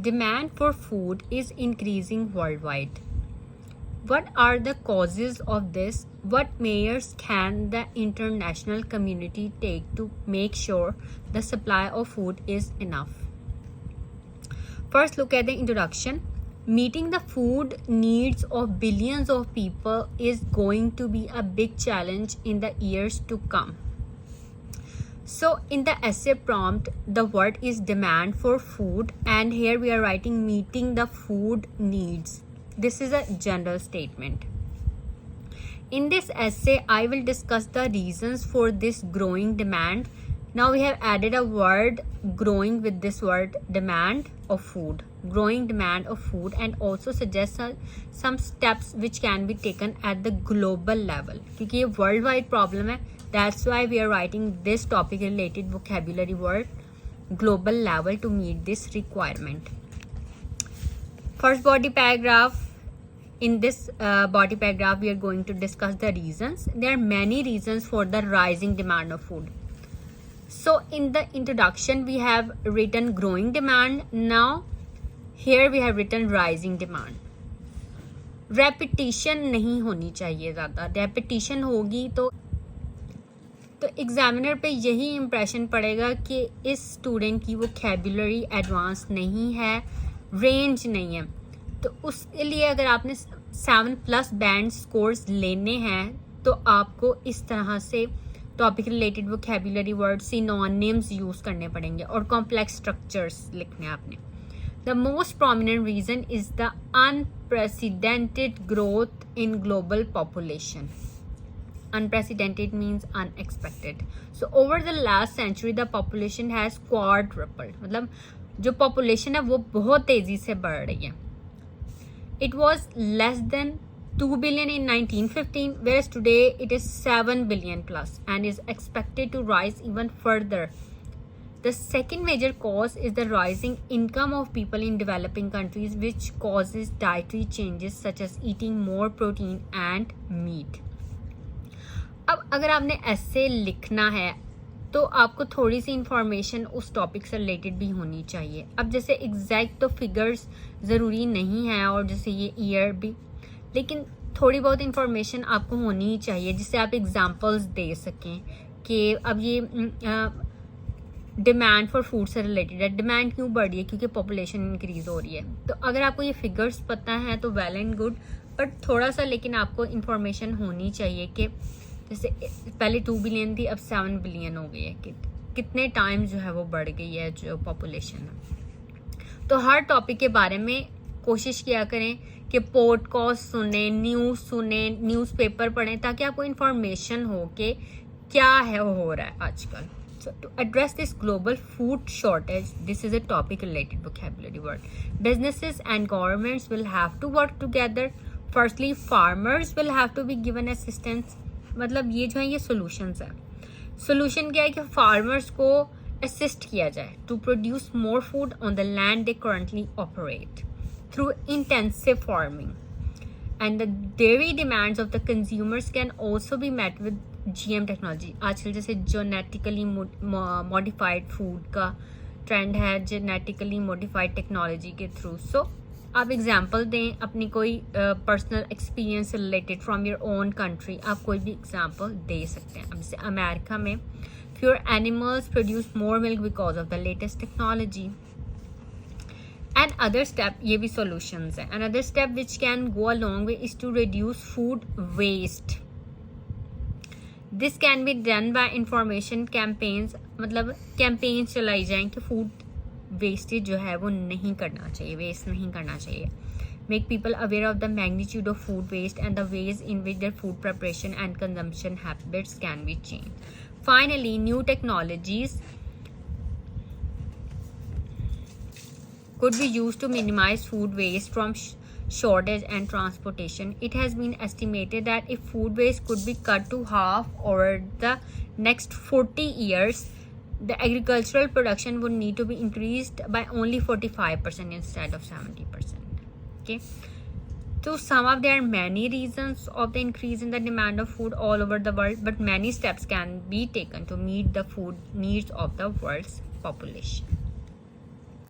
Demand for food is increasing worldwide. What are the causes of this? What measures can the international community take to make sure the supply of food is enough? First, look at the introduction. Meeting the food needs of billions of people is going to be a big challenge in the years to come. So in the essay prompt, the word is demand for food, and here we are writing meeting the food needs. This is a general statement. In this essay, I will discuss the reasons for this growing demand. Now we have added a word growing with this word demand of food, growing demand of food, and also suggest some steps which can be taken at the global level. क्योंकि ये worldwide problem है, that's why we are writing this topic related vocabulary word global level to meet this requirement. First body paragraph. In this body paragraph, we are going to discuss the reasons. There are many reasons for the rising demand of food. So in the introduction, we have written growing demand. Now here we have written rising demand. Repetition नहीं होनी चाहिए ज़्यादा. Repetition होगी तो examiner पे यही impression पड़ेगा कि इस स्टूडेंट की वोकैबुलरी एडवांस नहीं है, रेंज नहीं है. तो उसके लिए अगर आपने 7+ बैंड स्कोर्स लेने हैं तो आपको इस तरह से topic related vocabulary word synonyms use करने पड़ेंगे और कॉम्प्लेक्स स्ट्रक्चर्स लिखने आपने. The most prominent reason is the unprecedented growth in global population. Unprecedented means unexpected. So over the last century, the population has quadrupled. मतलब जो population है वो बहुत तेज़ी से बढ़ रही है. It was less than 2 billion in 1915, whereas today it is 7 billion plus and is expected to rise even further. The second major cause is the rising income of people in developing countries, which causes dietary changes such as eating more protein and meat. अब अगर आपने ऐसे लिखना है तो आपको थोड़ी सी information उस टॉपिक से रिलेटेड भी होनी चाहिए. अब जैसे एग्जैक्ट तो फिगर्स ज़रूरी नहीं है और जैसे ये ईयर भी, लेकिन थोड़ी बहुत इंफॉर्मेशन आपको होनी ही चाहिए जिससे आप एग्जांपल्स दे सकें कि अब ये डिमांड फॉर फूड से रिलेटेड है. डिमांड क्यों बढ़ रही है? क्योंकि पॉपुलेशन इंक्रीज़ हो रही है. तो अगर आपको ये फिगर्स पता है तो वेल एंड गुड, बट थोड़ा सा लेकिन आपको इंफॉर्मेशन होनी चाहिए कि जैसे पहले 2 बिलियन थी, अब 7 बिलियन हो गई है. कितने टाइम जो है वो बढ़ गई है जो पॉपुलेशन है. तो हर टॉपिक के बारे में कोशिश किया करें कि पॉडकास्ट सुने, न्यूज़पेपर पढ़ें ताकि आपको इन्फॉर्मेशन हो कि क्या है हो रहा है आजकल. So to address this global food shortage, this is a topic related vocabulary word. Businesses and governments will have to work together. Firstly, farmers will have to be given assistance. मतलब ये जो है ये सोल्यूशंस है. Solution क्या है कि farmers को असिस्ट किया जाए to produce more food on the land they currently operate through intensive farming, and the dairy demands of the consumers can also be met with GM technology. आजकल जैसे genetically modified food का trend है, genetically modified technology के through. So आप example दें अपनी कोई personal experience related from your own country. आप कोई भी एग्जाम्पल दे सकते हैं. अब जैसे अमेरिका में fewer animals produce more milk because of the latest technology. And other step, ये भी सोल्यूशंस है. Another step which can go a long way is to reduce food waste. This can be done by information campaigns. मतलब campaigns चलाई जाएँ कि food wastage जो है वो नहीं करना चाहिए, वेस्ट नहीं करना चाहिए. Make people aware of the magnitude of food waste and the ways in which their food preparation and consumption habits can be change. Finally, new technologies could be used to minimize food waste from shortage and transportation. It has been estimated that if food waste could be cut to half over the next 40 years, the agricultural production would need to be increased by only 45% instead of 70%. Okay. So there are many reasons of the increase in the demand of food all over the world, but many steps can be taken to meet the food needs of the world's population.